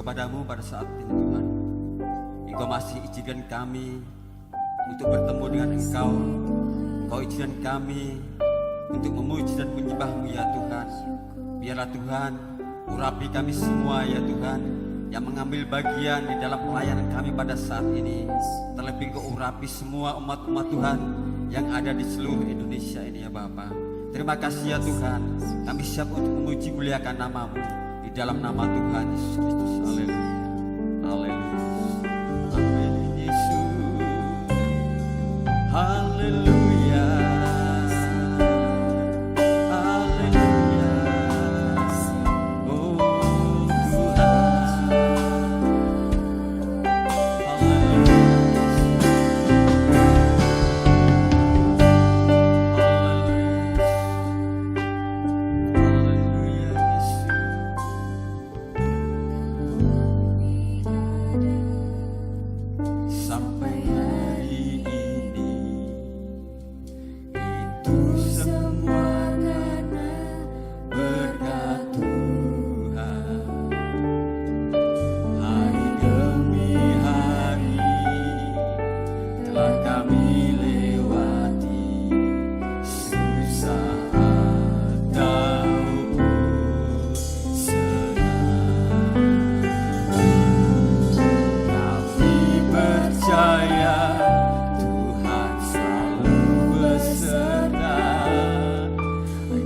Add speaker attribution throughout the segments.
Speaker 1: kepadamu pada saat ini Tuhan. Engkau masih izinkan kami untuk bertemu dengan Engkau. Engkau izinkan kami untuk memuji dan menyembah-Mu ya Tuhan. Biarlah Tuhan urapi kami semua ya Tuhan, yang mengambil bagian di dalam pelayanan kami pada saat ini. Terlebih Engkau urapi semua umat-umat Tuhan yang ada di seluruh Indonesia ini ya Bapa. Terima kasih ya Tuhan, kami siap untuk memuji muliakan nama-Mu di dalam nama Tuhan Yesus Kristus. Haleluya. Haleluya. Amin Yesus. Haleluya. Haleluya. Oh Tuhan. Haleluya. Haleluya Yesus. Sampai hari ini itu semua karena berkat Tuhan. Hari demi hari telah kami lewati, susah ataupun senang. Kami percaya Tuhan selalu beserta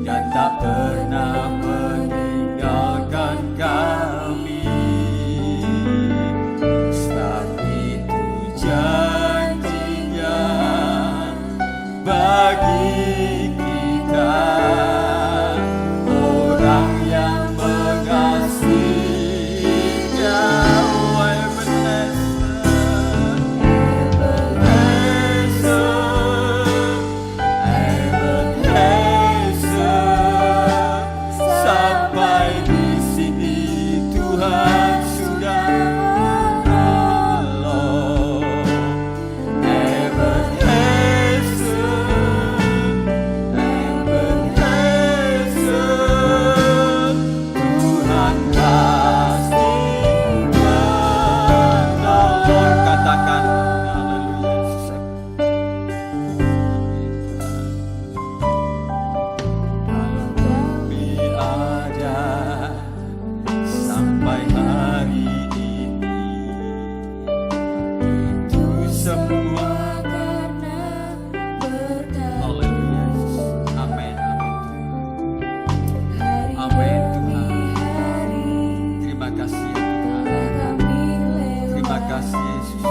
Speaker 1: dan tak pernah meninggalkan kami. Sebab itu janjinya bagi kita, orang yang mengasihinya. Oh, sampai di sini Tuhan sudah menolong. Tuhan pasti menolong. Katakan haleluya Yesus. Kami ada sampai hari ini, itu semua
Speaker 2: karena berkat
Speaker 1: haleluya Yesus. Amin, amin.
Speaker 2: hari
Speaker 1: Amin
Speaker 2: demi
Speaker 1: Tuhan.
Speaker 2: hari
Speaker 1: Terima kasih ya Tuhan.
Speaker 2: kami
Speaker 1: Terima
Speaker 2: lewati,
Speaker 1: kasih Yesus.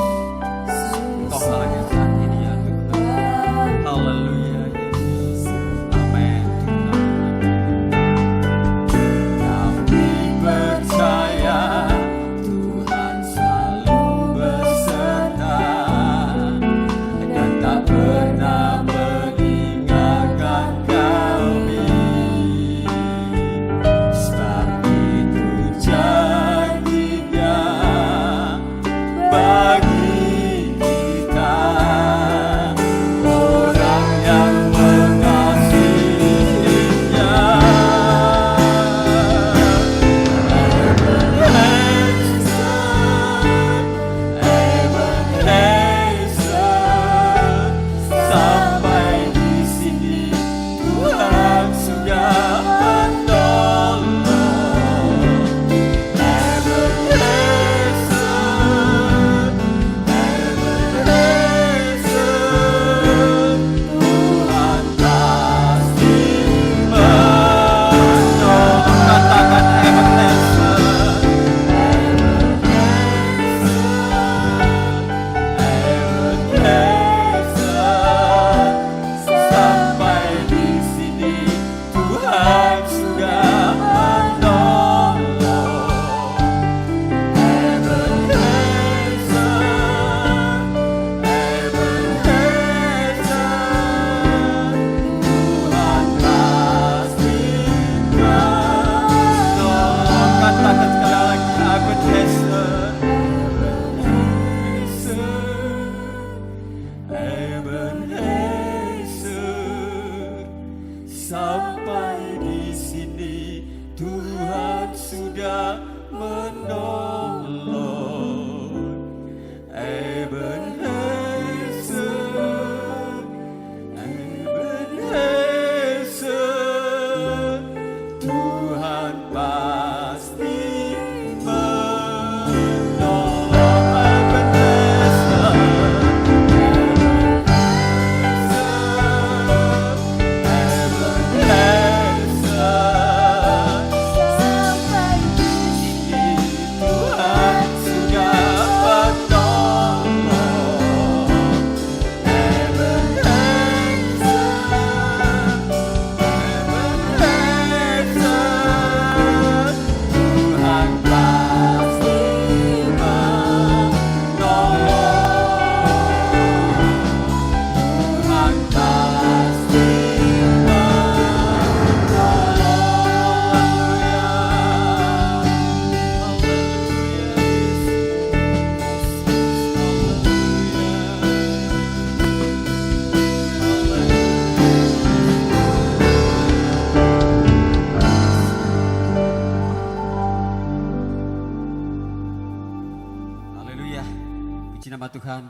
Speaker 1: Puji nama Tuhan.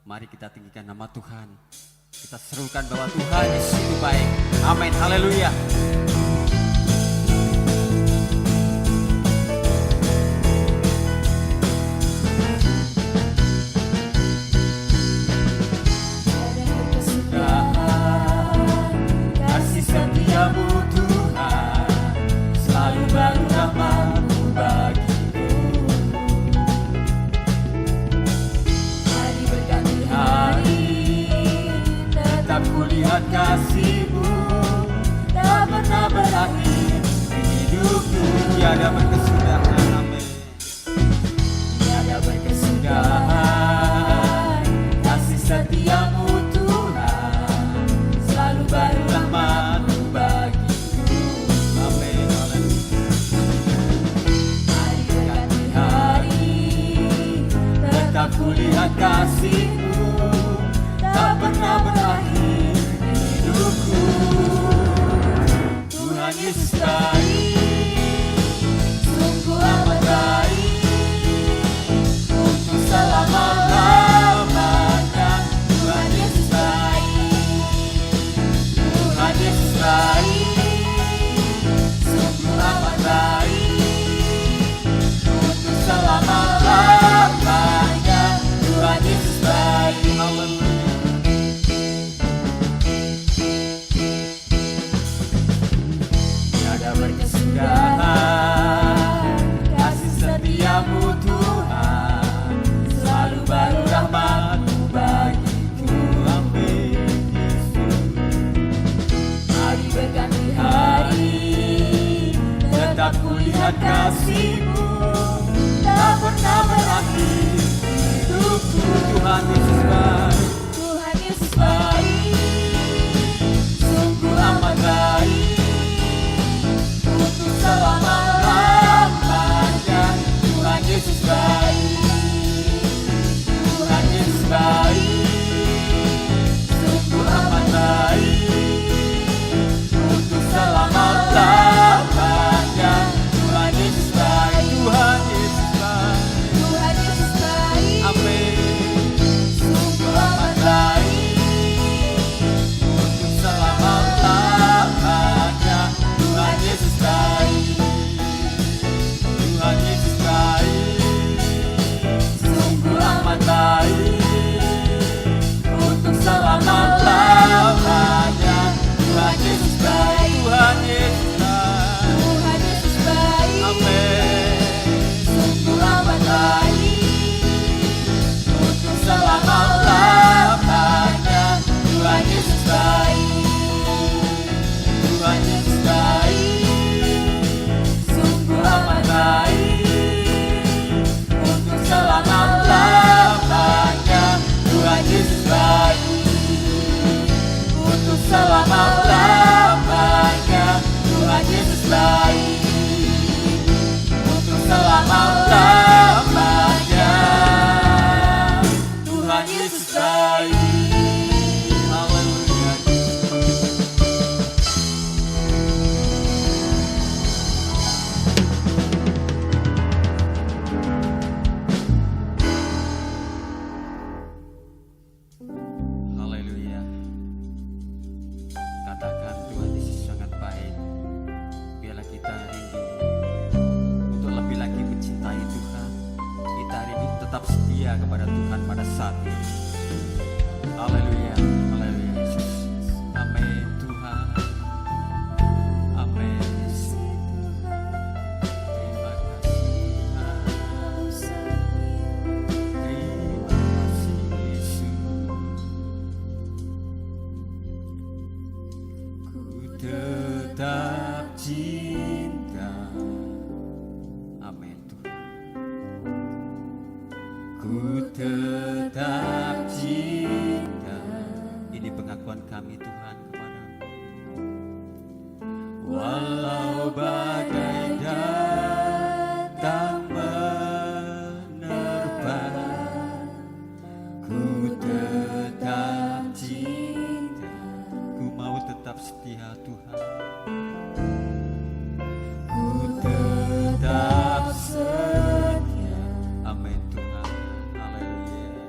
Speaker 1: Mari kita tinggikan nama Tuhan. Kita serukan bahwa Tuhan Yesus itu baik. Amin. Haleluya. Kasih setiamu Tuhan, selalu baru rahmat-Mu bagiku. Hari berganti hari, tetap kulihat kasih-Mu, tak pernah berakhir di hidupku. Tiada berkesudahan, amin. Tiada berkesudahan, kasih setiamu Tuhan, selalu baru rahmat-Mu bagiku. Amin. Hari berganti hari, tetap kulihat kasih-Mu, tak pernah berakhir di hidupku. Tuhan Yesus baik, sungguh amat baik, untuk selama-lamanya. Tuhan Yesus baik, Tuhan Yesus baik, sungguh amat baik, untuk selama-lamanya. Tuhan Yesus baik. Haleluya. Tiada berkesudahan, kasih setiamu Tuhan, selalu baru rahmat-Mu bagiku. Amin. Hari berganti hari, tetap kulihat kasih-Mu, tak pernah berakhir hidupku. Tuhan Yesus baik, Tuhan Yesus baik, sungguh amat baik, untuk selama-lamanya. Tuhan Yesus baik, Tuhan Yesus baik, sungguh amat baik, untuk selama-lamanya. Tuhan Yesus baik, Tuhan Yesus baik, Tuhan Yesus baik, amin. Sungguh amat baik, untuk selama-lamanya. Tuhan Yesus baik, Tuhan Yesus baik, sungguh amat baik, untuk selama-lamanya. Tuhan Yesus baik, Tuhan Yesus baik, Tuhan Yesus baik, amin. Sungguh amat baik, untuk selama-lamanya. Tuhan Yesus baik, Tuhan Yesus baik, sungguh amat baik, untuk selama-lamanya. Tuhan Yesus baik, untuk selama-lamanya. Tuhan Yesus baik, untuk selama-lamanya. Tuhan Yesus baik. Haleluya. Haleluya. Katakan Tuhan Yesus sangat baik. Biarlah kita rindu untuk lebih lagi mencintai Tuhan. Kita rindu tetap setia kepada Tuhan pada saat ini. Haleluya. Haleluya Yesus. Amin Tuhan. Amin. Terima kasih Tuhan. Terima kasih Yesus. Ku tetap cinta. Amin Tuhan. Ku tetap cinta. Ini pengakuan kami Tuhan kepadamu. Walau badai datang menerpa, ku tetap cinta. Ku mau tetap setia Tuhan. Ku tetap setia. Amin Tuhan. Haleluya.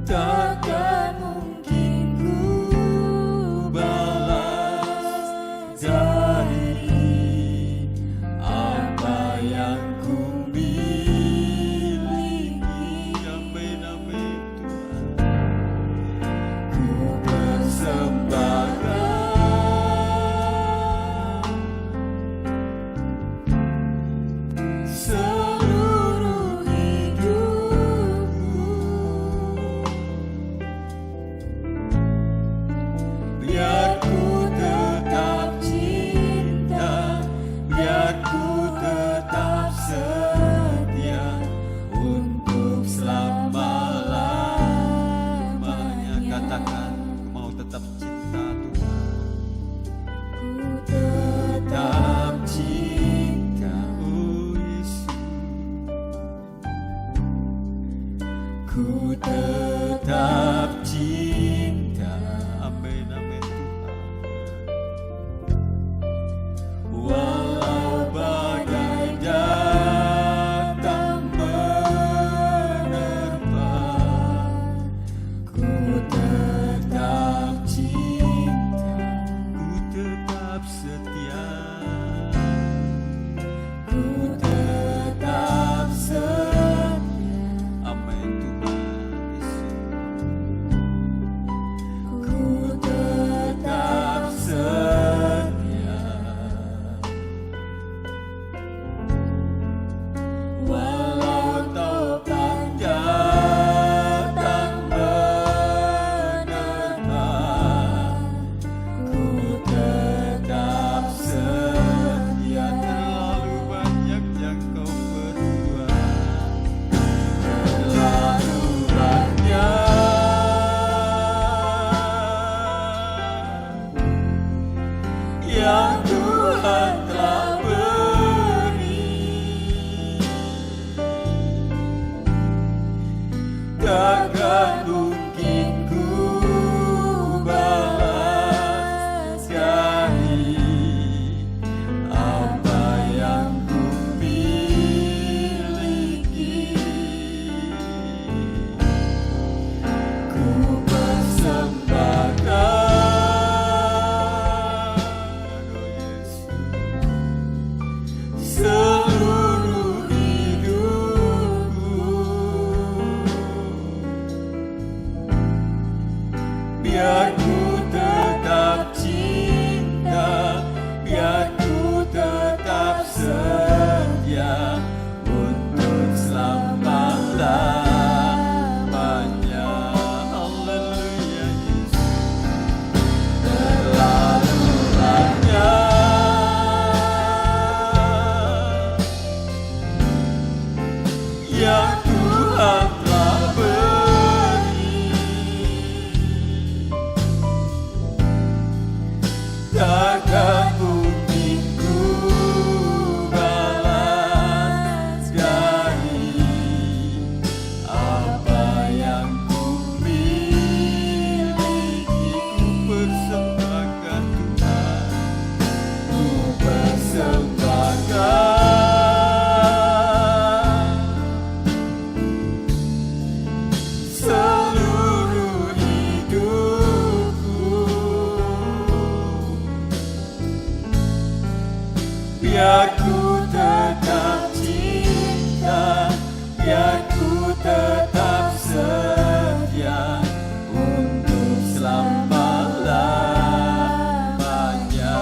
Speaker 2: takkan mungkin ku balas dari apa yang ku miliki.
Speaker 1: Amin, amin Tuhan.
Speaker 2: Ku persembahkan seluruh hidupku, biar ku tetap cinta, biar ku tetap setia untuk selama-lamanya.
Speaker 1: Katakan mau tetap cinta Tuhan.
Speaker 2: Ku tetap cinta,
Speaker 1: Oh Yesus.
Speaker 2: ku tetap cinta,
Speaker 1: Amin, amin Tuhan.
Speaker 2: walau badai datang menerpa. Ku tetap cinta,
Speaker 1: Ku tetap setia.
Speaker 2: ku tetap setia,
Speaker 1: Amin Tuhan Yesus.
Speaker 2: ku tetap setia, walau topan datang menerpa. Ku tetap setia,
Speaker 1: Terlalu banyak yang kau perbuat.
Speaker 2: terlalu banyak yang Tuhan telah beri, takkan mungkin ku balas dari apa yang ku miliki. Ku persembahkan seluruh hidupku, biar ku tetap cinta, biar ku tetap setia untuk selama-lamanya.
Speaker 1: Haleluya Yesus.
Speaker 2: Terlalu banyak yang Tuhan telah beri, takkan mungkin ku balas dari apa yang ku miliki.
Speaker 1: Ku persembahkan Tuhan.
Speaker 2: Ku persembahkan seluruh hidupku, biar ku tetap cinta, biar ku tetap setia untuk selama-lamanya.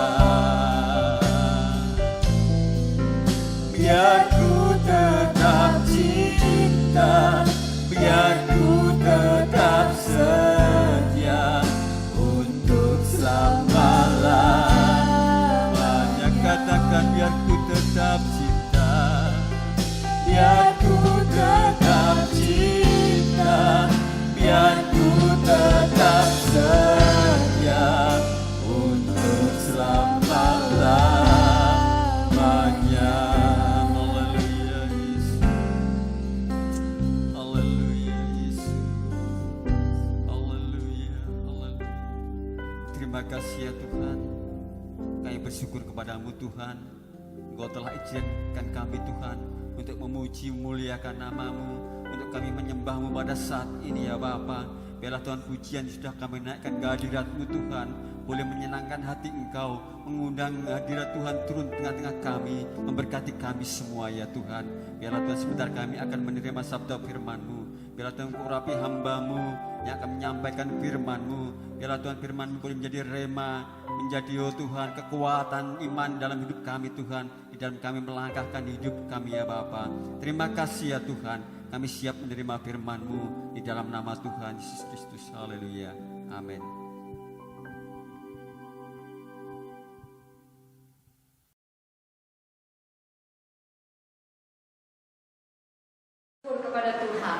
Speaker 2: Biar ku tetap cinta, biar ku tetap setia untuk selama-lamanya.
Speaker 1: Katakan biar ku tetap cinta.
Speaker 2: Biar ku tetap cinta, biar ku tetap setia untuk selama-lamanya.
Speaker 1: Haleluya Yesus. Haleluya Yesus. Haleluya. Haleluya. Terima kasih ya Tuhan. Kami bersyukur kepadamu Tuhan. Engkau telah izinkan kami Tuhan untuk memuji memuliakan namamu, untuk kami menyembah-Mu pada saat ini ya Bapa. Biarlah Tuhan pujian sudah kami naikkan ke hadirat-Mu Tuhan, boleh menyenangkan hati Engkau, mengundang hadirat Tuhan turun tengah-tengah kami, memberkati kami semua ya Tuhan. Biarlah Tuhan sebentar kami akan menerima sabda firman-Mu. Biarlah Tuhan urapi hamba-Mu yang akan menyampaikan firman-Mu. Biarlah Tuhan firman-Mu boleh menjadi rema, menjadi oh Tuhan kekuatan iman dalam hidup kami Tuhan, di dalam kami melangkahkan hidup kami ya Bapa. Terima kasih ya Tuhan, kami siap menerima firman-Mu di dalam nama Tuhan Yesus Kristus. Haleluya. Amin.
Speaker 3: Kepada Tuhan,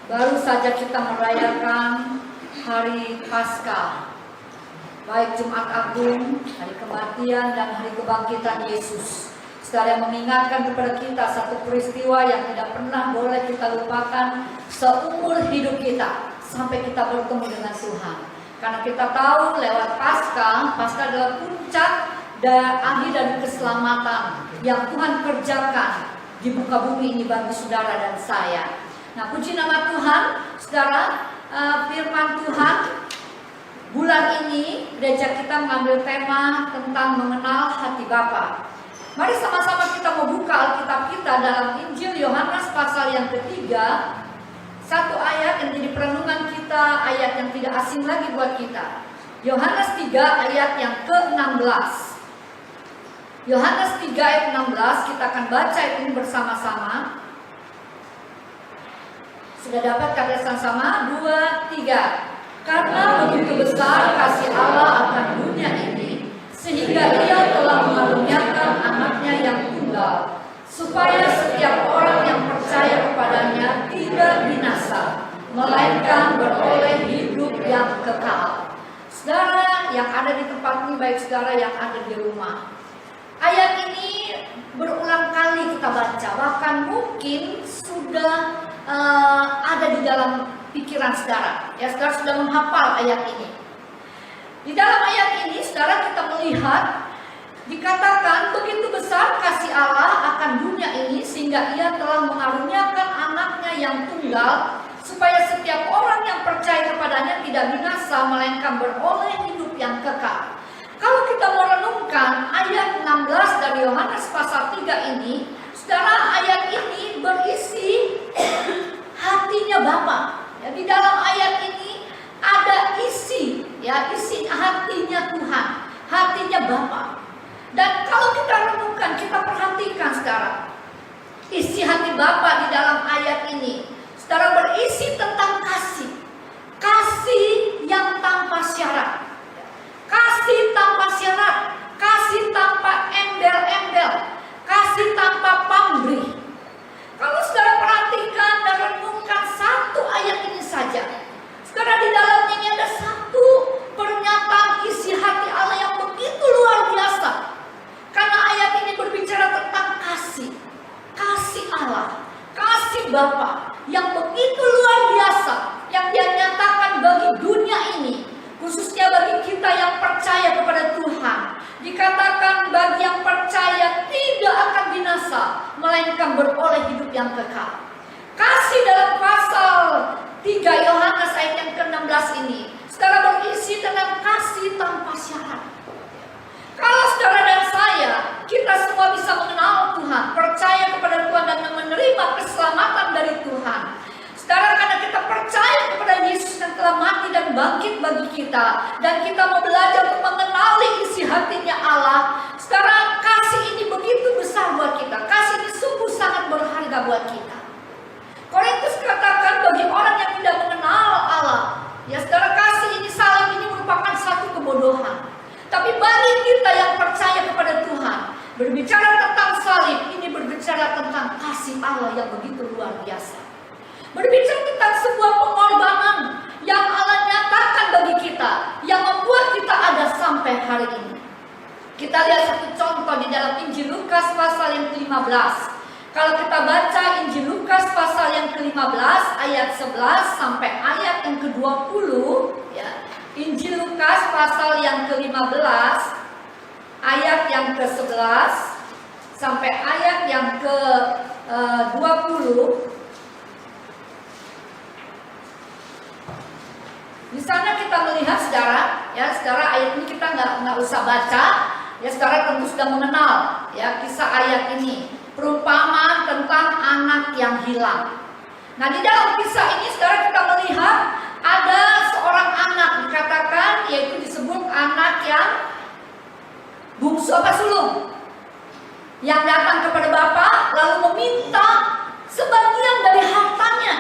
Speaker 3: baru saja kita merayakan hari Paskah, baik Jumat Agung, hari kematian dan hari kebangkitan Yesus. Saudara, yang mengingatkan kepada kita satu peristiwa yang tidak pernah boleh kita lupakan seumur hidup kita sampai kita bertemu dengan Tuhan. Karena kita tahu lewat Paskah adalah puncak akhir dari keselamatan yang Tuhan kerjakan di muka bumi ini bagi saudara dan saya. Nah, puji nama Tuhan, saudara. Firman Tuhan bulan ini gereja kita mengambil tema tentang mengenal hati Bapa. Mari sama-sama kita membuka Alkitab kita dalam Injil Yohanes pasal yang ketiga. Satu ayat yang jadi perenungan kita, ayat yang tidak asing lagi buat kita. Yohanes 3 ayat yang ke-16. Yohanes 3 ayat 16, kita akan baca ini bersama-sama. Sudah dapat kata sama? 2, 3. Karena begitu besar kasih Allah akan dunia ini, sehingga Ia telah mengaruniakan anaknya yang tunggal, supaya setiap orang yang percaya kepadanya tidak binasa, melainkan beroleh hidup yang kekal. Saudara yang ada di tempat ini, baik saudara yang ada di rumah, ayat ini berulang kali kita baca, bahkan mungkin sudah ada di dalam pikiran saudara. Ya, saudara sudah menghafal ayat ini. Di dalam ayat ini, saudara, kita melihat dikatakan begitu besar kasih Allah akan dunia ini sehingga Ia telah mengaruniakan anaknya yang tunggal, supaya setiap orang yang percaya kepadanya tidak binasa, melainkan beroleh hidup yang kekal. Kalau kita merenungkan ayat 16 dari Yohanes pasal 3 ini, saudara, ayat ini berisi hatinya Bapa. Ya, di dalam ayat ini ada isi, ya, isi hatinya Tuhan, hatinya Bapa. Dan kalau kita renungkan, kita perhatikan saudara, isi hati Bapa di dalam ayat ini, saudara, berisi tentang kasih, kasih yang tanpa syarat. Kasih tanpa syarat, kasih tanpa embel-embel, kasih tanpa pamrih. Kalau saudara perhatikan dan renungkan satu ayat ini saja, saudara, di dalamnya ini ada satu pernyataan isi hati Allah yang begitu luar biasa. Karena ayat ini berbicara tentang kasih, kasih Allah, kasih Bapa yang begitu luar biasa, yang Dia nyatakan bagi dunia ini, khususnya bagi kita yang percaya kepada Tuhan. Dikatakan bagi yang percaya tidak akan binasa, melainkan beroleh hidup yang kekal. Kasih dalam pasal 3 Yohanes ayat yang ke-16 ini, saudara, berisi tentang kasih tanpa syarat. Kalau saudara dan saya, kita semua bisa mengenal Tuhan, percaya kepada Tuhan dan menerima keselamatan dari Tuhan. Saudara, karena kita percaya kepada Yesus yang telah mati dan bangkit bagi kita, dan kita mau belajar untuk mengenali isi hatinya Allah, saudara, kasih ini begitu besar buat kita. Kasih ini sungguh sangat berharga buat kita. Korintus katakan bagi orang yang tidak mengenal Allah, ya saudara, kasih ini, salib ini merupakan satu kebodohan. Tapi bagi kita yang percaya kepada Tuhan, berbicara tentang salib ini berbicara tentang kasih Allah yang begitu luar biasa. Berbicara tentang sebuah pengorbanan yang Allah nyatakan bagi kita, yang membuat kita ada sampai hari ini. Kita lihat satu contoh di dalam Injil Lukas pasal yang ke-15. Kalau kita baca Injil Lukas pasal yang ke-15 ayat 11 sampai ayat yang ke-20, ya. Injil Lukas pasal yang ke-15 ayat yang ke-11 sampai ayat yang ke-20. Di sana kita melihat saudara, ya saudara, ayat ini kita nggak usah baca, ya saudara tentu sudah mengenal ya kisah ayat ini, perumpamaan tentang anak yang hilang. Nah di dalam kisah ini saudara kita melihat ada seorang anak dikatakan, yaitu disebut anak yang bungsu apa sulung, yang datang kepada bapak lalu meminta sebagian dari hartanya,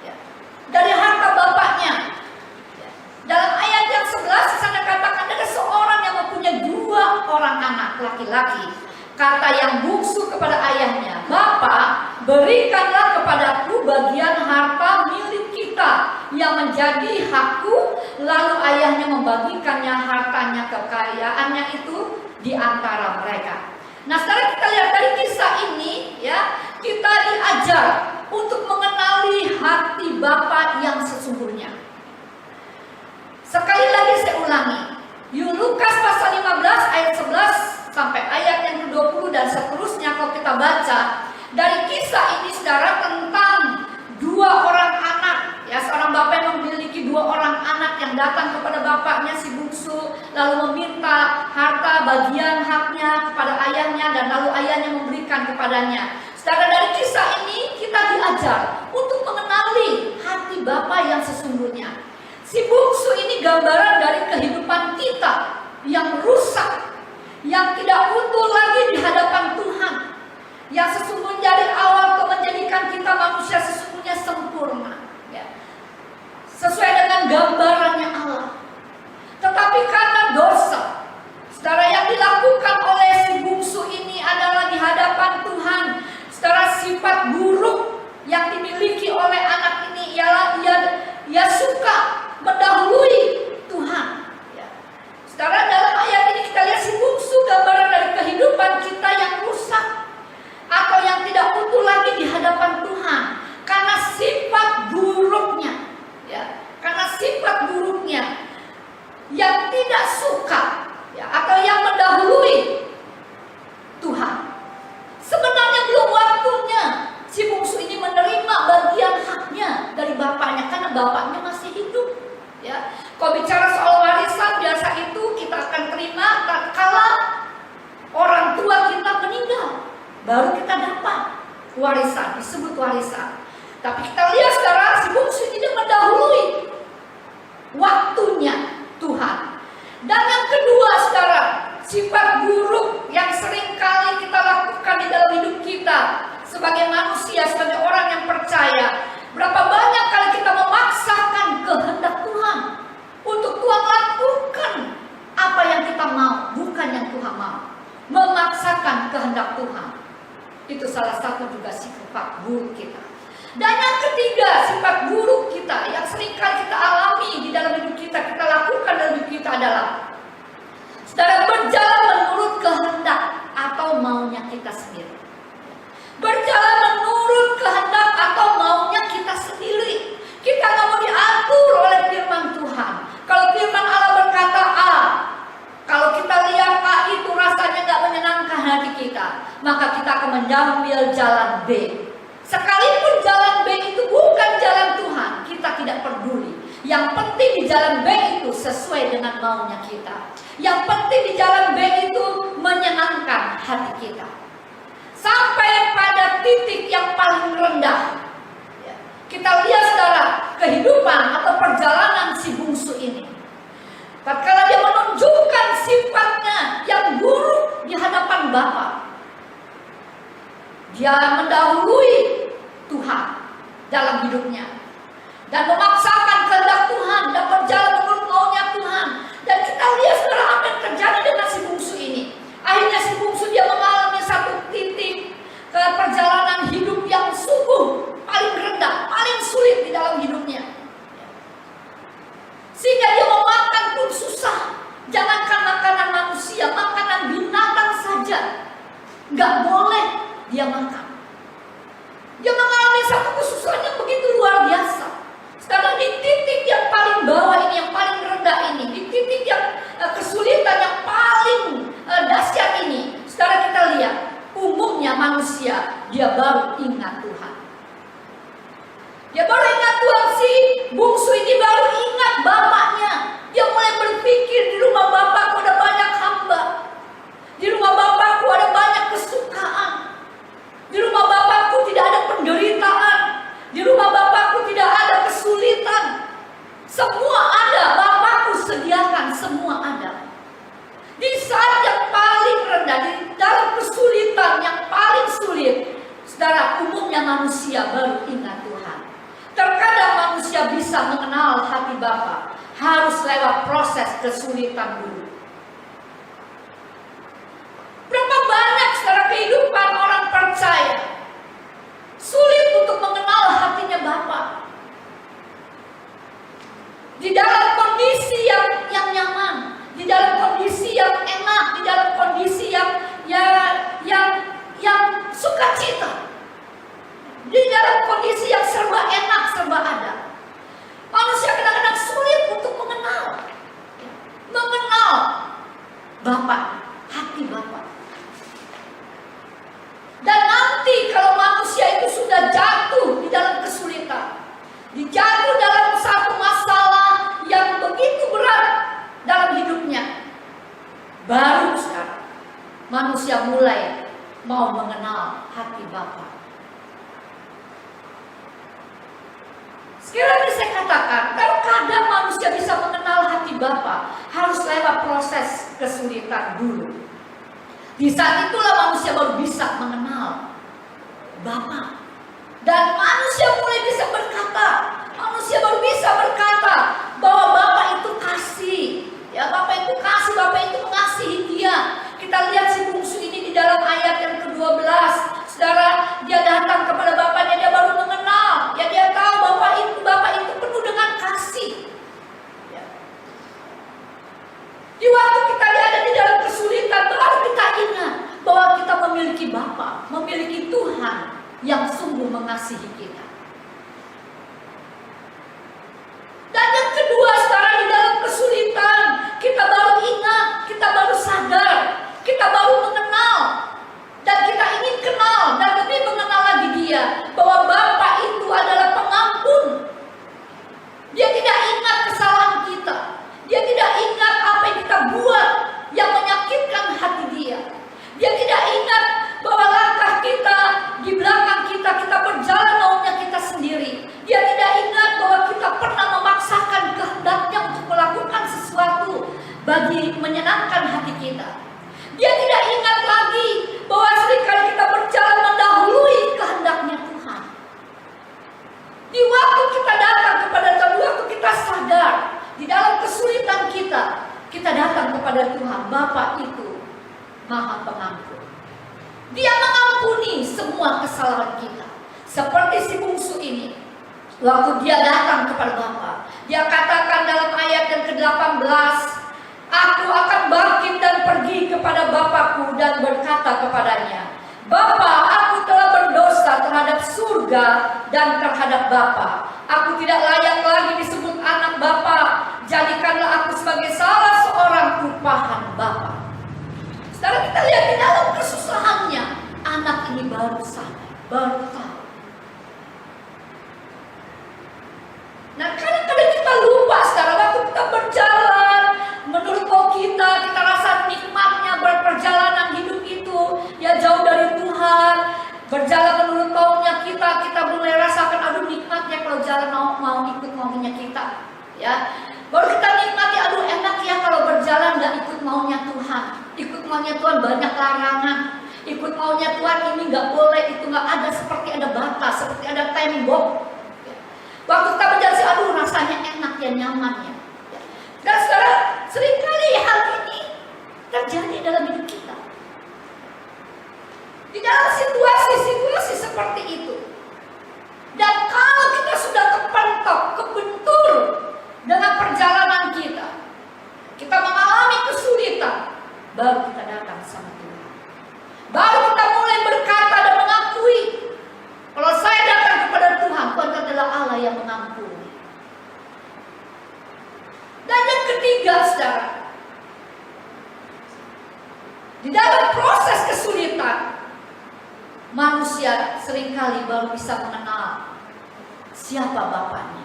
Speaker 3: ya, dari harta bapaknya. Dalam ayat yang 11 di sana katakan ada seorang yang mempunyai 2 orang anak laki-laki. Kata yang bungsu kepada ayahnya, "Bapak, berikanlah kepadaku bagian harta milik kita yang menjadi hakku." Lalu ayahnya membagikannya hartanya, kekayaannya itu di antara mereka. Nah, sekarang kita lihat dari kisah ini, ya, kita diajar untuk mengenali hati Bapa yang sesungguhnya. Sekali lagi saya ulangi, Lukas pasal 15 ayat 11 sampai ayat yang ke-20 dan seterusnya kalau kita baca dari kisah ini saudara tentang 2 orang anak, ya, seorang bapak yang memiliki 2 orang anak yang datang kepada bapaknya si bungsu lalu meminta harta bagian haknya kepada ayahnya dan lalu ayahnya memberikan kepadanya. Saudara, dari kisah ini kita diajar untuk mengenali hati Bapa yang sesungguhnya. Si bungsu ini gambaran dari kehidupan kita yang rusak, yang tidak utuh lagi di hadapan Tuhan, yang sesungguhnya dari awal itu menjadikan kita manusia sesungguhnya sempurna, ya, sesuai dengan gambarannya Allah. Tetapi karena dosa, saudara, yang dilakukan oleh si bungsu ini adalah di hadapan Tuhan, saudara, sifat buruk yang dimiliki oleh anak ini ialah ia suka mendahului Tuhan, ya. Saudara, dalam ayat ini kita lihat si bungsu gambaran dari kehidupan kita yang rusak atau yang tidak utuh lagi di hadapan Tuhan karena sifat buruknya, ya, karena sifat buruknya yang tidak suka, ya, atau yang mendahului Tuhan. Sebenarnya belum waktunya si bungsu ini menerima bagian haknya dari bapaknya karena bapaknya masih hidup. Ya, kalau bicara soal warisan biasa itu kita akan terima tatkala orang tua kita meninggal, baru kita dapat warisan, disebut warisan. Tapi kita lihat sekarang si bungsu ini mendahului waktunya Tuhan. Dan yang kedua sekarang, sifat buruk yang sering kali kita lakukan di dalam hidup kita sebagai manusia, sebagai orang yang percaya. Berapa banyak kali kita memaksakan kehendak Tuhan untuk Tuhan lakukan apa yang kita mau, bukan yang Tuhan mau. Memaksakan kehendak Tuhan. Itu salah satu juga sifat buruk kita. Dan yang ketiga, sifat buruk kita yang sering kali kita alami di dalam hidup kita, kita lakukan dalam hidup kita adalah saudara, berjalan menurut kehendak atau maunya kita sendiri. Berjalan menurut kehendak atau maunya kita sendiri. Kita nggak mau diatur oleh firman Tuhan. Kalau firman Allah berkata A, kalau kita lihat A itu rasanya nggak menyenangkan hati kita, maka kita akan mengambil jalan B. Sekalipun jalan B itu bukan jalan Tuhan, kita tidak peduli. Yang penting di jalan B itu sesuai dengan maunya kita. Yang penting di jalan B itu menyenangkan hati kita. Sampai pada titik yang paling rendah, ya, kita lihat saudara kehidupan atau perjalanan si bungsu ini. Tatkala dia menunjukkan sifatnya yang buruk di hadapan Bapa, dia mendahului Tuhan dalam hidupnya dan memaksakan kehendak Tuhan dan berjalan menurut maunya Tuhan. Dan kita lihat saudara apa yang terjadi dengan si bungsu ini. Akhirnya si bungsu dia mengalami satu titik ke perjalanan hidup yang sungguh paling rendah, paling sulit di dalam hidupnya. Sehingga dia mau makan pun susah. Jangankan makanan manusia, makanan binatang saja nggak boleh dia makan. Dia mengalami satu kesusahan yang begitu luar biasa. Sekarang di titik yang paling bawah ini, yang paling rendah ini, di titik yang kesulitan yang paling dahsyat ini, sekarang kita lihat umumnya manusia dia baru ingat Tuhan. Dia baru ingat Tuhan, si bungsu ini baru ingat Bapa Semua ada, Bapakku sediakan semua ada. Di saat yang paling rendah, di dalam kesulitan yang paling sulit, saudara, umumnya manusia baru ingat Tuhan. Terkadang manusia bisa mengenal hati Bapa, harus lewat proses kesulitan dulu. Berapa banyak saudara kehidupan orang percaya sulit untuk mengenal hatinya Bapa. Di dalam kondisi yang nyaman, di dalam kondisi yang enak, di dalam kondisi yang sukacita, di dalam kondisi yang serba enak, serba ada. Manusia kadang-kadang sulit untuk mengenal Bapa, hati Bapa. Dan nanti kalau manusia itu sudah jatuh di dalam kesulitan, jatuh dalam satu masalah yang begitu berat dalam hidupnya, baru sekarang manusia mulai mau mengenal hati Bapa. Sekali lagi saya katakan, terkadang manusia bisa mengenal hati Bapa harus lewat proses kesulitan dulu. Di saat itulah manusia baru bisa mengenal Bapa. Dan manusia mulai bisa berkata, manusia baru bisa berkata bahwa Bapa itu kasih. Ya, Bapa itu kasih, Bapa itu mengasihi dia. Kita lihat si bungsu ini di dalam ayat yang ke-12. Saudara, dia datang kepada bapaknya, dia baru mengenal. Ya, dia tahu bahwa Bapa itu penuh dengan kasih. Ya. Di waktu kita ada di dalam kesulitan, baru kita ingat bahwa kita memiliki Bapa, memiliki Tuhan yang sungguh mengasihi kita. Dan yang kedua, saudara, di dalam kesulitan, kita baru ingat, kita baru sadar, kita baru mengenal, dan kita ingin kenal dan lebih mengenal lagi dia, bahwa Bapa itu adalah pengampun. Dia tidak ingat kesalahan kita, dia tidak ingat apa yang kita buat yang menyakitkan hati dia. Dia tidak ingat bahwa langkah kita, di belakang kita berjalan maunya kita sendiri. Dia tidak ingat bahwa kita pernah memaksakan kehendaknya untuk melakukan sesuatu bagi menyenangkan hati kita. Dia tidak ingat lagi bahwa seringkali kita berjalan mendahului kehendaknya Tuhan. Di waktu kita datang kepada Tuhan, di waktu kita sadar, di dalam kesulitan kita datang kepada Tuhan. Bapa itu Maha Pengampun. Dia mengampuni semua kesalahan kita. Seperti si bungsu ini, waktu dia datang kepada Bapa, dia katakan dalam ayat yang ke-18, aku akan bangkit dan pergi kepada Bapakku dan berkata kepadanya, Bapa, aku telah berdosa terhadap surga dan terhadap Bapa. Aku tidak layak lagi disebut anak Bapa. Jadikanlah aku sebagai salah seorang upahan Bapa. Sekarang kita lihat di dalam kesusahannya, anak ini baru sadar, baru tahu. Nah, kadang-kadang kita lupa, sekarang waktu kita berjalan, menurut kita rasa nikmatnya berperjalanan hidup itu, ya jauh dari Tuhan, berjalan menurut maunya kita mulai rasakan, aduh nikmatnya kalau jalan mau ikut maunya kita, ya. Baru kita nikmati, aduh enak ya kalau berjalan gak ikut maunya Tuhan. Ikut maunya Tuhan banyak larangan. Ikut maunya Tuhan ini gak boleh, itu gak ada, seperti ada batas, seperti ada tembok. Waktu kita berjalan, aduh rasanya enak ya, nyaman ya. Dan saudara, seringkali hal ini terjadi dalam hidup kita. Di dalam situasi-situasi seperti itu. Dan kalau kita sudah kepentok, kebentur dengan perjalanan kita mengalami kesulitan, baru kita datang sama Tuhan. Baru kita mulai berkata dan mengakui, kalau saya datang kepada Tuhan, Tuhan adalah Allah yang mengampuni. Dan yang ketiga, saudara, di dalam proses kesulitan, manusia seringkali baru bisa mengenal siapa Bapaknya,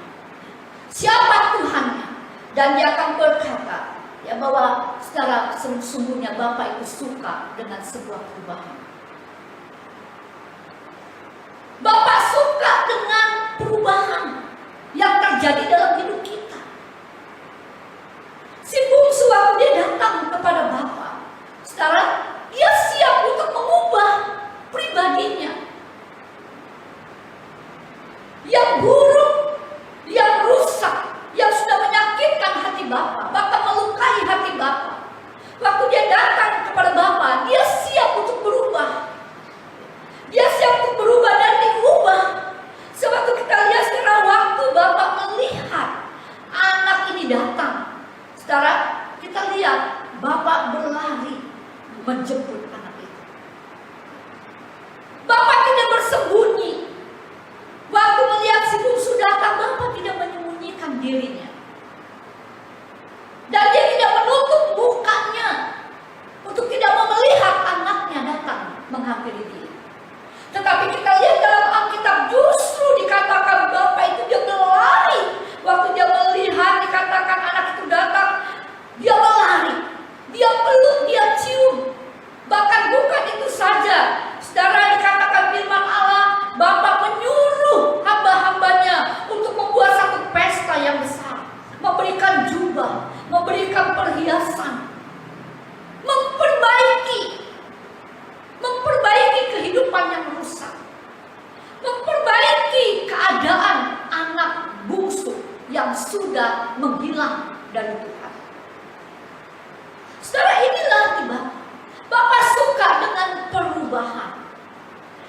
Speaker 3: siapa Tuhannya, dan dia akan berkata, ya bahwa secara sesungguhnya Bapa itu suka dengan sebuah perubahan. Bapa suka dengan perubahan yang terjadi dalam hidup kita. dirinya. Dan dia tidak menutup mukanya untuk tidak melihat anaknya datang menghampiri dia. Tetapi kita lihat dalam Alkitab justru dikatakan bapak itu dia berlari. Waktu dia melihat dikatakan anak itu datang, dia berlari. Dia peluk, dia cium. Bahkan bukan itu saja. Saudara, dikatakan firman Allah, Bapa menyuruh hamba-hambanya untuk membuat satu pesta yang besar. Memberikan jubah, memberikan perhiasan. Memperbaiki kehidupan yang rusak. Memperbaiki keadaan anak bungsu yang sudah menghilang dari Tuhan. Saudara, inilah tiba Bapak suka dengan perubahan.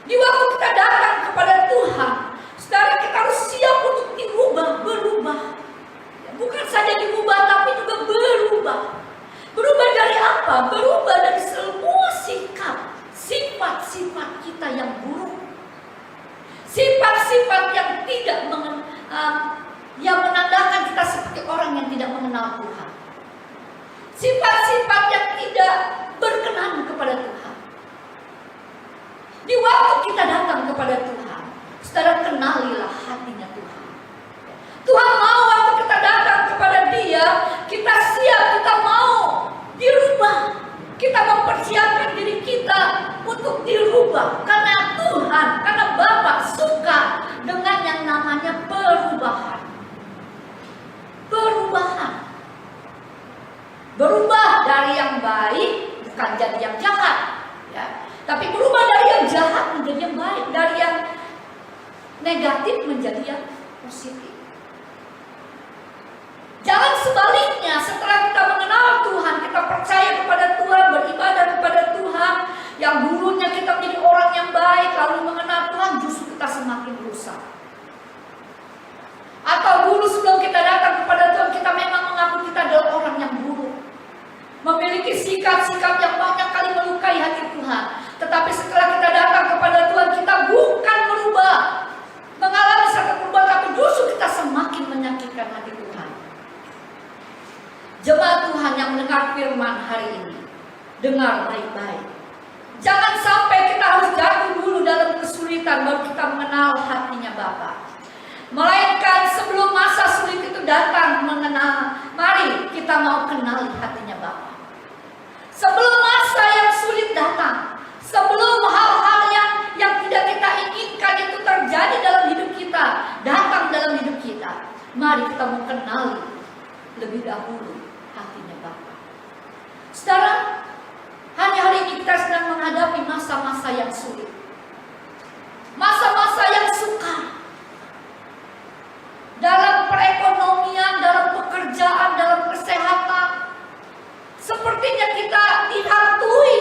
Speaker 3: Di waktu kita datang kepada Tuhan, saudara, kita harus siap untuk berubah. Bukan saja diubah, tapi juga berubah. Berubah dari apa? Berubah dari semua sifat-sifat kita yang buruk. Sifat-sifat yang tidak yang menandakan kita seperti orang yang tidak mengenal Tuhan. Sifat-sifat yang tidak berkenan kepada Tuhan. Di waktu kita datang kepada Tuhan, saudara, kenalilah hatinya Tuhan. Tuhan mau waktu kita datang kepada Dia, kita siap, kita mau dirubah. Kita mempersiapkan diri kita untuk dirubah. Karena Tuhan, karena Bapa suka dengan yang namanya perubahan. Berubah dari yang baik, bukan jadi yang jahat, ya. Tapi berubah dari yang jahat menjadi yang baik, dari yang negatif menjadi yang positif. Jangan sebaliknya, setelah kita mengenal Tuhan, kita percaya kepada Tuhan, beribadah kepada Tuhan, yang dulunya kita menjadi orang yang baik, lalu mengenal Tuhan, justru kita semakin rusak. Atau dulu sebelum kita datang kepada Tuhan, kita memang mengaku kita adalah orang yang buruk, memiliki sikap-sikap yang banyak kali melukai hati Tuhan. Tetapi setelah kita datang kepada Tuhan, kita bukan berubah, mengalami satu perubahan, tapi justru kita semakin menyakitkan hati Tuhan. Jemaat Tuhan yang mendengar firman hari ini, dengar baik-baik. Jangan sampai kita harus jatuh dulu dalam kesulitan baru kita mengenal hatinya Bapa. Melainkan sebelum masa sulit itu datang mari kita mau kenali hatinya Bapa. Sebelum masa yang sulit datang, sebelum hal-hal yang tidak kita inginkan itu terjadi dalam hidup kita, datang dalam hidup kita, mari kita mau kenali lebih dahulu hatinya Bapa. Saudara, hari-hari ini kita sedang menghadapi masa-masa yang sulit, masa-masa yang sukar dalam perekonomian, dalam pekerjaan, dalam kesehatan. Sepertinya kita dihantui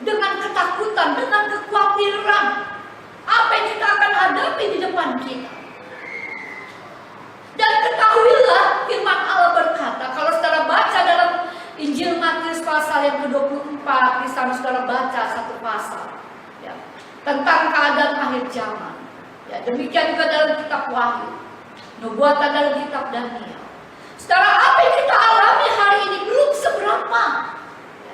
Speaker 3: dengan ketakutan, dengan kekhawatiran apa yang kita akan hadapi di depan kita. Dan ketahuilah firman Allah berkata, kalau saudara baca dalam Injil Matius pasal yang ke-24, di sana saudara baca satu pasal, ya, tentang keadaan akhir zaman. Ya, demikian juga dalam kitab Wahyu, nubuatan dalam kitab Daniel. Saudara, apa yang kita alami hari ini belum seberapa.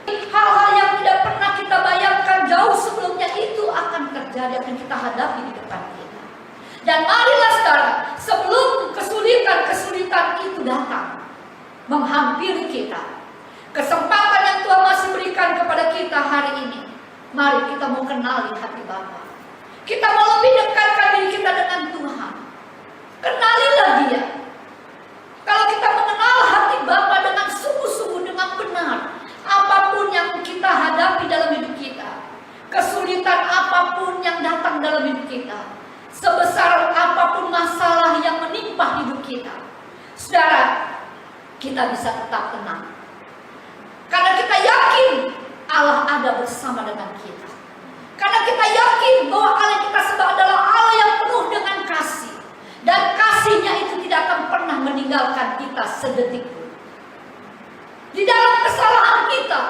Speaker 3: Hal-hal yang tidak pernah kita bayangkan jauh sebelumnya itu akan terjadi, akan kita hadapi di depan kita. Dan marilah saudara, sebelum kesulitan itu datang menghampiri kita, kesempatan yang Tuhan masih berikan kepada kita hari ini, mari kita mau kenali hati Bapa. Kita mau lebih dekatkan diri kita dengan Tuhan. Kenalilah Dia. Kalau kita mengenal hati Bapa dengan sungguh-sungguh, dengan benar, apapun yang kita hadapi dalam hidup kita, kesulitan apapun yang datang dalam hidup kita, sebesar apapun masalah yang menimpa hidup kita, saudara, kita bisa tetap tenang. Karena kita yakin Allah ada bersama dengan kita. Karena kita yakin bahwa Allah kita sembah adalah Allah yang penuh dengan kasih. Dan kasih-Nya itu tidak akan pernah meninggalkan kita sedetik pun. Di dalam kesalahan kita,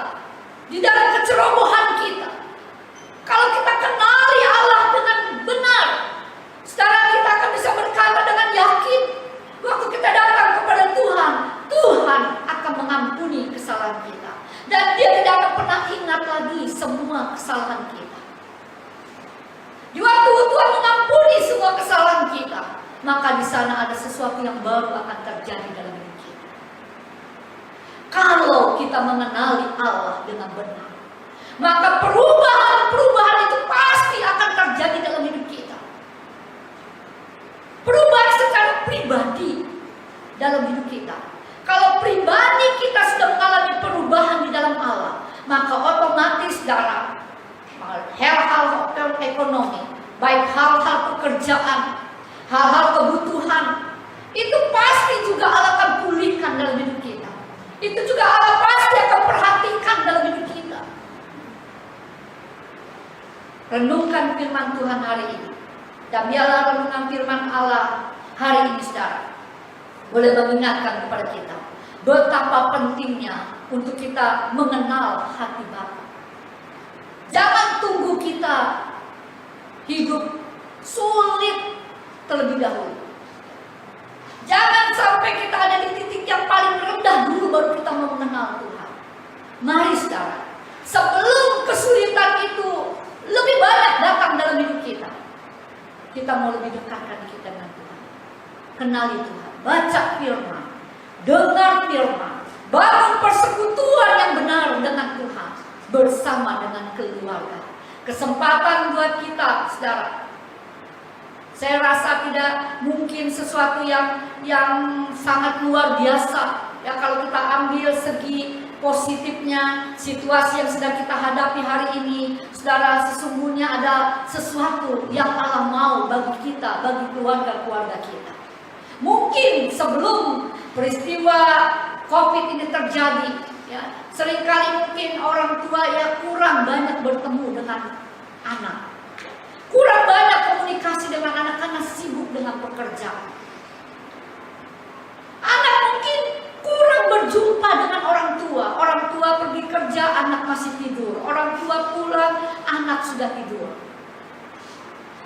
Speaker 3: di dalam kecerobohan kita, kalau kita kenali Allah dengan benar, saudara, kita akan bisa berkata dengan yakin, waktu kita datang kepada sana ada sesuatu yang baru akan terjadi dalam hidup kita. Kalau kita mengenali Allah dengan benar, maka perubahan itu pasti akan terjadi dalam hidup kita. Perubahan secara pribadi dalam hidup kita. Kalau pribadi kita sudah mengalami perubahan di dalam Allah, maka otomatis dalam hal-hal ekonomi, baik hal-hal pekerjaan, hal-hal kebutuhan, itu pasti juga Allah akan pulihkan dalam hidup kita. Itu juga Allah pasti akan perhatikan dalam hidup kita. Renungkan firman Tuhan hari ini. Dan biarlah renungan firman Allah hari ini, saudara, boleh mengingatkan kepada kita betapa pentingnya untuk kita mengenal hati Bapa. Jangan tunggu kita hidup sulit terlebih dahulu. Jangan sampai kita ada di titik yang paling rendah dulu baru kita mau mengenal Tuhan. Mari saudara, sebelum kesulitan itu lebih banyak datang dalam hidup kita, kita mau lebih dekatkan kita dengan Tuhan. Kenali Tuhan, baca firman, dengar firman, bangun persekutuan yang benar dengan Tuhan bersama dengan keluarga. Kesempatan buat kita, saudara. Saya rasa tidak mungkin sesuatu yang sangat luar biasa. Ya, kalau kita ambil segi positifnya, situasi yang sedang kita hadapi hari ini, saudara, sesungguhnya ada sesuatu yang Allah mau bagi kita, bagi keluarga-keluarga kita. Mungkin sebelum peristiwa COVID ini terjadi, ya, seringkali mungkin orang tua ya kurang banyak bertemu dengan anak, kurang banyak komunikasi dengan anak karena sibuk dengan pekerjaan. Anak mungkin kurang berjumpa dengan orang tua pergi kerja, anak masih tidur, orang tua pulang, anak sudah tidur.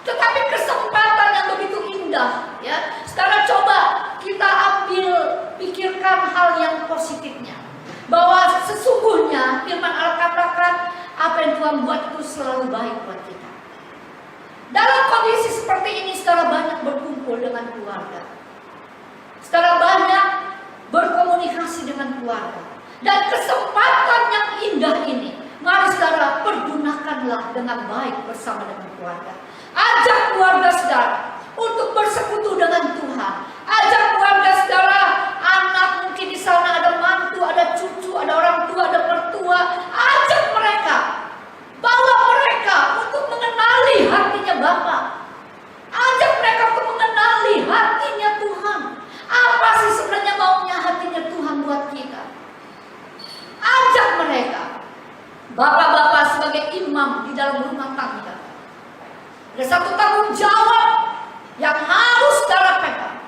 Speaker 3: Tetapi kesempatan yang begitu indah, ya, sekarang coba kita ambil, pikirkan hal yang positifnya, bahwa sesungguhnya firman Allah katakan apa yang Tuhan buat itu selalu baik buat kita. Dalam kondisi seperti ini, saudara banyak berkumpul dengan keluarga, saudara banyak berkomunikasi dengan keluarga, dan kesempatan yang indah ini, mari saudara pergunakanlah dengan baik bersama dengan keluarga. Ajak keluarga saudara untuk bersekutu dengan Tuhan. Ajak keluarga saudara, anak mungkin di sana ada mantu, ada cucu, ada orang tua, ada mertua. Ajak mereka, bawa mereka untuk mengenali hatinya Bapa. Ajak mereka untuk mengenali hatinya Tuhan. Apa sih sebenarnya maunya hatinya Tuhan buat kita? Ajak mereka. Bapak-bapak sebagai imam di dalam rumah tangga, ada satu tanggung jawab yang harus saudara pegang.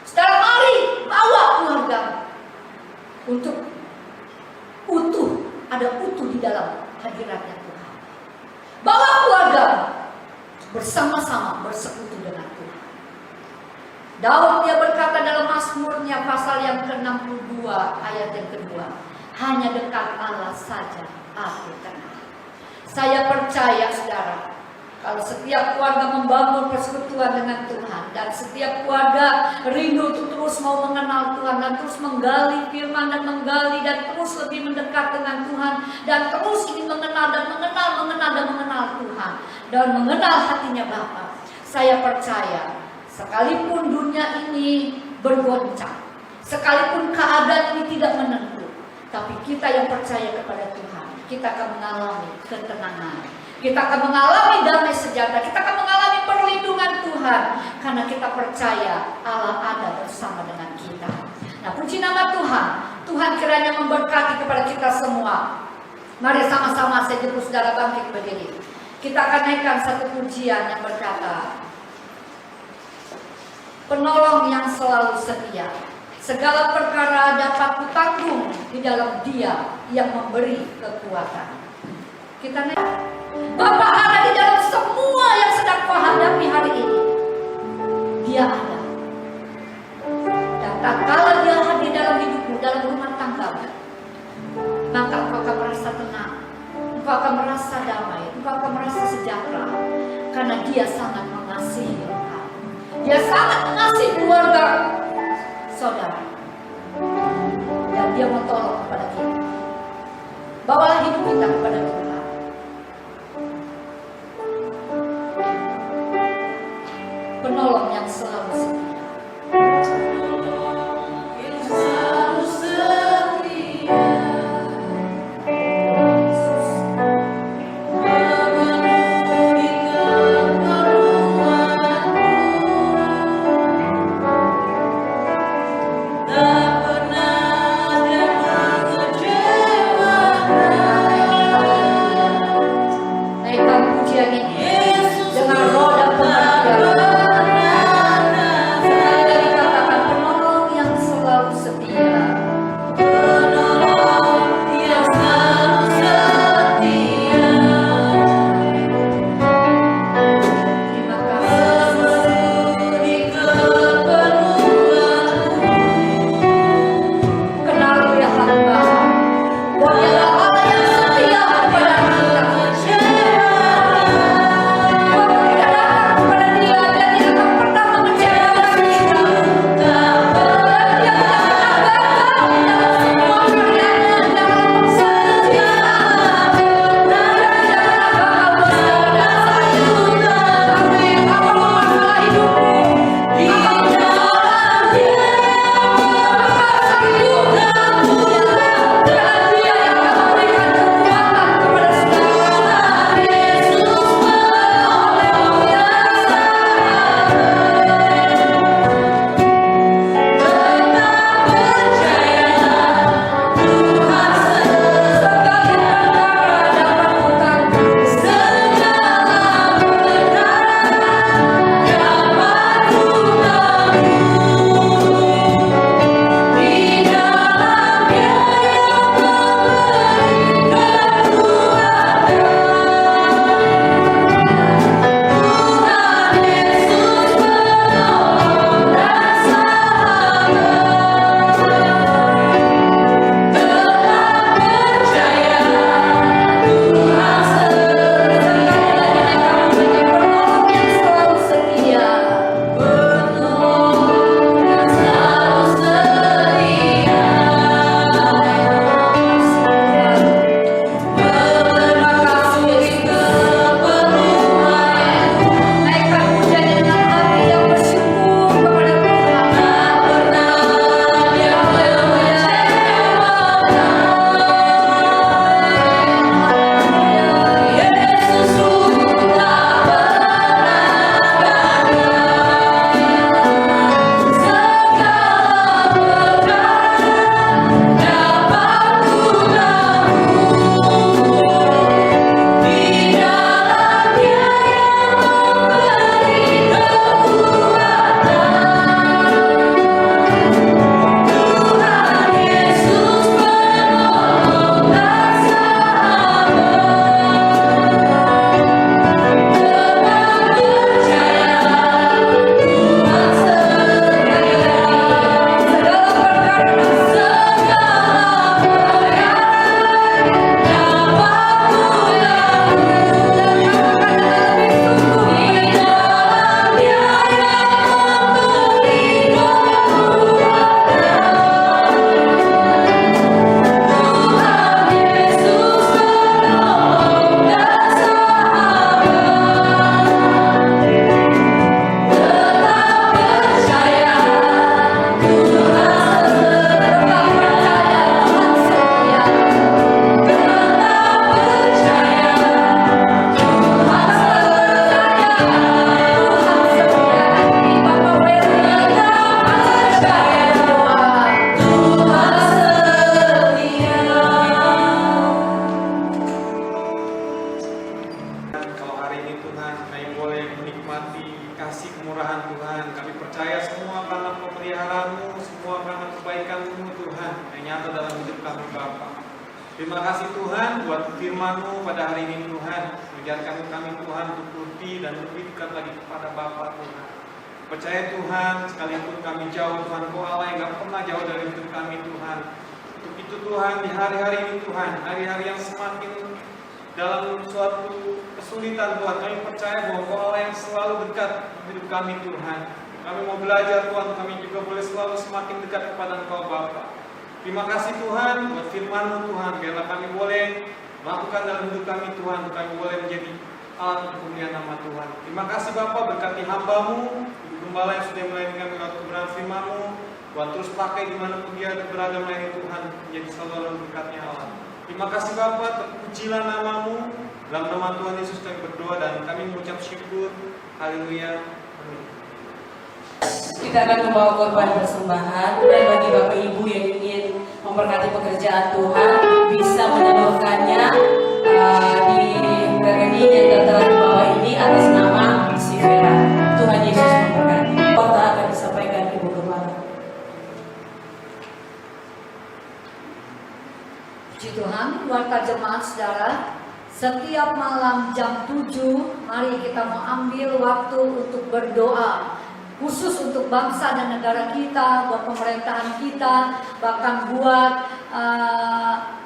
Speaker 3: Saudara mari bawa keluarga untuk utuh, ada utuh di dalam hadiratnya Tuhan. Bawa keluarga bersama-sama bersekutu dengan Tuhan. Daud dia berkata dalam Mazmurnya pasal yang ke-62 ayat yang kedua, hanya dekat Allah saja aku tenang. Saya percaya saudara, kalau setiap keluarga membangun persekutuan dengan Tuhan, dan setiap keluarga rindu untuk terus mau mengenal Tuhan, dan terus menggali firman, dan menggali, dan terus lebih mendekat dengan Tuhan, dan terus ingin mengenal dan mengenal Tuhan, dan mengenal hatinya Bapa. Saya percaya, sekalipun dunia ini bergoncang, sekalipun keadaan ini tidak menentu, tapi kita yang percaya kepada Tuhan, kita akan mengalami ketenangan. Kita akan mengalami damai sejahtera. Kita akan mengalami perlindungan Tuhan, karena kita percaya Allah ada bersama dengan kita. Nah, puji nama Tuhan. Tuhan kiranya memberkati kepada kita semua. Mari sama-sama saya jemput saudara bangkit berdiri. Kita akan naikkan satu pujian yang berkata, penolong yang selalu setia, segala perkara dapat kutanggung di dalam Dia yang memberi kekuatan. Kita naik. Bapa ada di dalam semua yang sedang kau hadapi hari ini. Dia ada. Dan tatkala Dia hadir dalam hidupmu, dalam rumah tanggamu, maka engkau akan merasa tenang, engkau akan merasa damai, engkau akan merasa sejahtera, karena Dia sangat mengasihi engkau. Dia sangat mengasihi keluarga saudara. Dan dia mau tolong kepada kita. Bawalah hidup kita kepada Tuhan. Penolong yang selalu setia. Naikkan pujian ini dengan roh dan pengertian. Sekali lagi katakan penolong yang selalu setia. Terima kasih. Kenali ya hamba, bahwa Dialah Allah yang setia kepada kita. Bahwa kita datang kepada Dia dan Dia akan pernah mengecewakan kita. Dan Dia tidak pernah gagal di dalam semua karyanya, dalam pekerjaan. Dan Dia tidak pernah gagal bersama kita. Amin. Apa masalah hidupmu? Apa persoalan hidupmu? Apa hidupmu? Dan Dia yang akan memberikan kekuatan kepada saudara.
Speaker 2: Terima kasih Tuhan buat firman-Mu pada hari ini Tuhan. Mengajarkan kami Tuhan untuk lebih dan lebih dekat lagi kepada Bapa Tuhan. Percaya Tuhan, sekalipun kami jauh Tuhan, Kau Allah yang gak pernah jauh dari hidup kami Tuhan. Untuk itu Tuhan, di hari-hari ini Tuhan, hari-hari yang semakin dalam suatu kesulitan Tuhan, kami percaya bahwa Kau Allah yang selalu dekat di hidup kami Tuhan. Kami mau belajar Tuhan, kami juga boleh selalu semakin dekat kepada Engkau Bapa. Terima kasih Tuhan buat firman-Mu Tuhan, biarlah kami boleh melakukan dalam hidup kami Tuhan, kami boleh menjadi alat untuk kemuliaan nama Tuhan. Terima kasih Bapa, berkati hamba-Mu, Ibu Gembala yang sudah melayani kami lewat kebenaran firman-Mu. Tuhan terus pakai dimanapun dia berada melayani Tuhan, menjadi saudara berkatnya Allah. Terima kasih Bapa, terpujilah nama-Mu. Dalam nama Tuhan Yesus kami berdoa dan kami mengucap syukur. Haleluya. Amin.
Speaker 4: Kita akan membawa korban persembahan, dan bagi Bapak Ibu yang ingin memberkati pekerjaan Tuhan bisa menyalurkannya di rekening yang telah dibawa ini atas nama Sivera. Tuhan Yesus memberkati. Khotbah akan disampaikan Ibu Gembala.
Speaker 3: Puji Tuhan, keluarga jemaat saudara, setiap malam jam 7 mari kita mau ambil waktu untuk berdoa, khusus untuk bangsa dan negara kita, buat pemerintahan kita, bahkan buat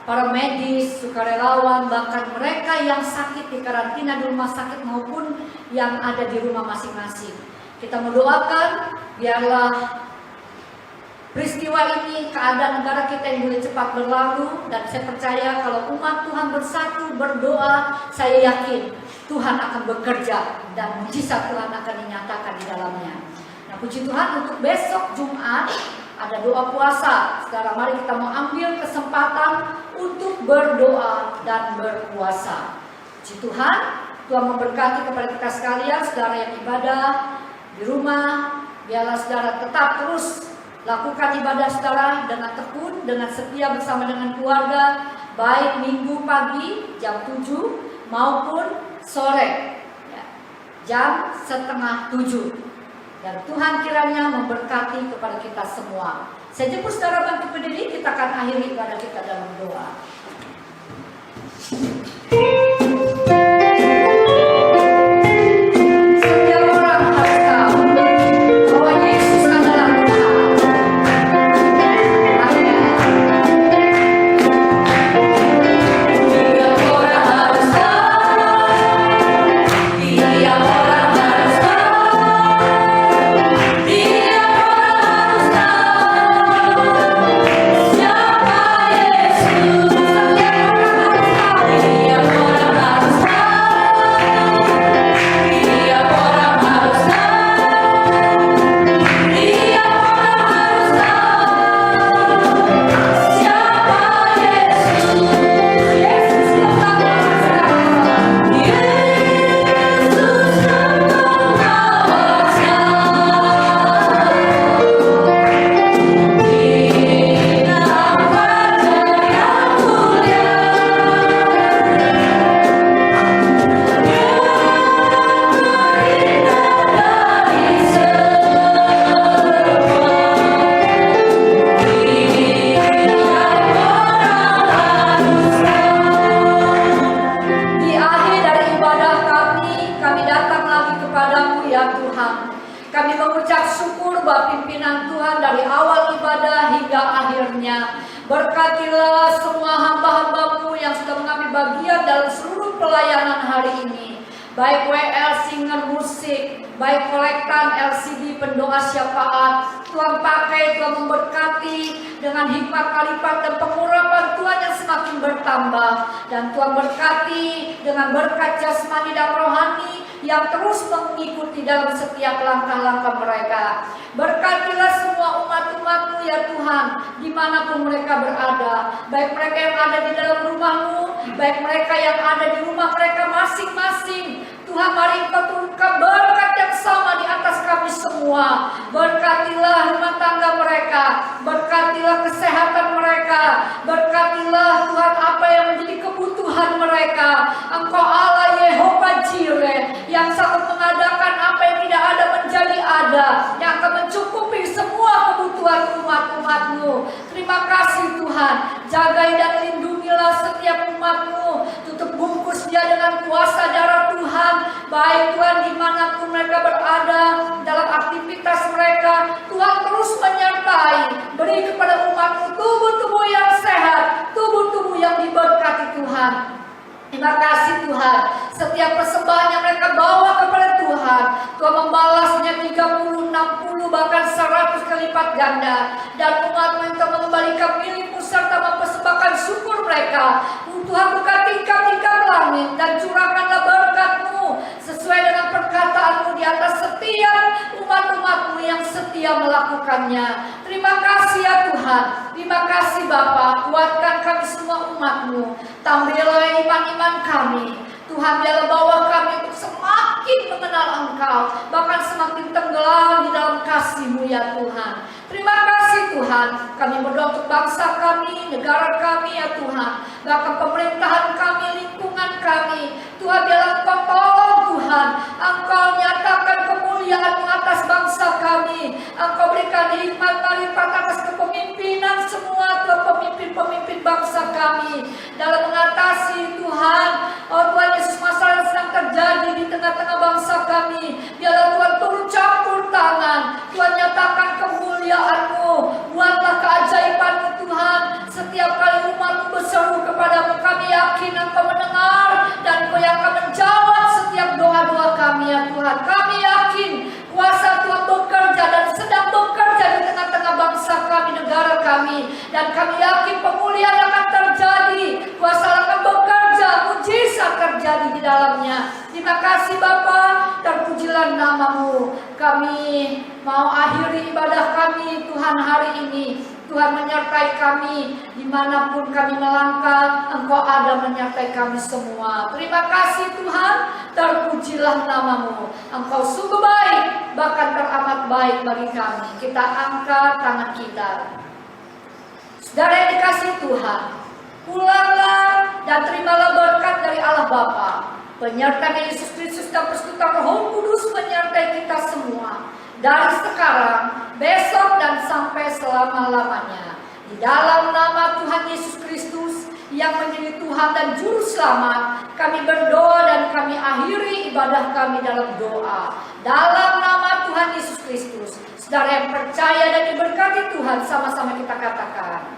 Speaker 3: para medis, sukarelawan, bahkan mereka yang sakit di karantina di rumah sakit maupun yang ada di rumah masing-masing. Kita mendoakan biarlah peristiwa ini, keadaan negara kita yang boleh cepat berlalu, dan saya percaya kalau umat Tuhan bersatu berdoa, saya yakin Tuhan akan bekerja dan mujizat Tuhan akan dinyatakan di dalamnya. Nah, puji Tuhan, untuk besok Jumat ada doa puasa. Sekarang mari kita mau ambil kesempatan untuk berdoa dan berpuasa. Puji Tuhan, Tuhan memberkati kepada kita sekalian, saudara yang ibadah di rumah, biarlah saudara tetap terus lakukan ibadah saudara dengan tekun, dengan setia bersama dengan keluarga, baik minggu pagi jam 7 maupun sore ya, jam 6:30. Dan Tuhan kiranya memberkati kepada kita semua. Saya jemput saudara bangkit berdiri, kita akan akhiri ibadah kita dalam doa. Berkatilah semua hamba-hambamu yang sudah mengambil bagian dalam seluruh pelayanan hari ini, baik WL Singer Musik, baik kolektan LCD pendoa syafaat. Tuhan pakai, Tuhan memberkati dengan hikmat kalimat dan pengurapan Tuhan yang semakin bertambah, dan Tuhan berkati dengan berkat jasmani dan rohani yang terus mengikuti dalam setiap langkah-langkah mereka. Berkatilah semua umat-umat-Mu ya Tuhan, dimanapun mereka berada, baik mereka yang ada di dalam rumah-Mu, baik mereka yang ada di rumah mereka masing-masing. Tuhan, mari Engkau turunkan berkat yang sama di atas kami semua. Berkatilah rumah tangga mereka, berkatilah kesehatan mereka, berkatilah Tuhan apa yang menjadi kebutuhan mereka. Engkau Allah Yehova Jireh yang sanggup mengadakan apa yang tidak ada menjadi ada, yang akan mencukupi semua kebutuhan umat-umat-Mu. Terima kasih Tuhan, jagai dan lindungilah setiap umat-Mu, tutup bungkus dia dengan kuasa darah Tuhan, baik Tuhan dimanapun mereka berada, dalam aktivitas mereka, Tuhan terus menyertai, beri kepada umat-Mu tubuh-tubuh yang sehat, tubuh-tubuh yang diberkati Tuhan. Terima kasih Tuhan, setiap persembahan yang mereka bawa kepada Tuhan, Tuhan membalasnya 30, 60, bahkan 100 kali lipat ganda. Dan umat-Mu yang telah mengembalikan milik-Mu serta mempersembahkan syukur mereka. Tuhan, buka tingkap-tingkap langit dan curahkanlah berkat-Mu sesuai dengan perkataan-Mu di atas setiap umat-umat-Mu yang setia melakukannya. Terima kasih ya Tuhan, terima kasih Bapa, kuatkan kami semua umat-Mu, tambahlah iman-iman kami. Tuhan, biarlah bawa kami untuk semakin mengenal Engkau, bahkan semakin tenggelam di dalam kasih-Mu ya Tuhan. Terima kasih Tuhan, kami berdoa untuk bangsa kami, negara kami ya Tuhan, bahkan pemerintahan kami, lingkungan kami. Tuhan, biarlah Engkau tolong Tuhan, Engkau nyatakan kemuliaan-Mu atas bangsa kami, Engkau berikan hikmat marifat atas kepemimpinan semua pemimpin-pemimpin bangsa kami dalam mengatasi Tuhan, oh Tuhan Yesus, masalah yang sedang terjadi di tengah-tengah bangsa kami. Biarlah Tuhan turun campur tangan, Tuhan nyatakan kemuliaan-Mu, buatlah keajaiban-Mu Tuhan. Setiap kali umat-Mu berseru kepada-Mu, kami yakin Engkau mendengar dan Engkau yang akan menjawab setiap doa-doa kami ya Tuhan. Kami yakin kuasa Tuhan bekerja dan sedang bekerja di tengah-tengah bangsa kami, negara kami, dan kami yakin pemulihan akan terjadi, kuasa akan bekerja, mujizat terjadi di dalamnya. Terima kasih Bapa, terpujilah nama-Mu. Kami mau akhiri ibadah kami Tuhan hari ini. Tuhan menyertai kami dimanapun kami melangkah, Engkau ada menyertai kami semua. Terima kasih Tuhan, terpujilah nama-Mu. Engkau sungguh baik, bahkan teramat baik bagi kami. Kita angkat tangan kita. Saudara yang dikasihi Tuhan, pulanglah dan terimalah berkat dari Allah Bapa, penyertaan Yesus Kristus dan persekutuan Roh Kudus menyertai kita semua. Dari sekarang, besok dan sampai selama-lamanya. Di dalam nama Tuhan Yesus Kristus yang menjadi Tuhan dan Juru Selamat, kami berdoa dan kami akhiri ibadah kami dalam doa. Dalam nama Tuhan Yesus Kristus, saudara yang percaya dan diberkati Tuhan, sama-sama kita katakan.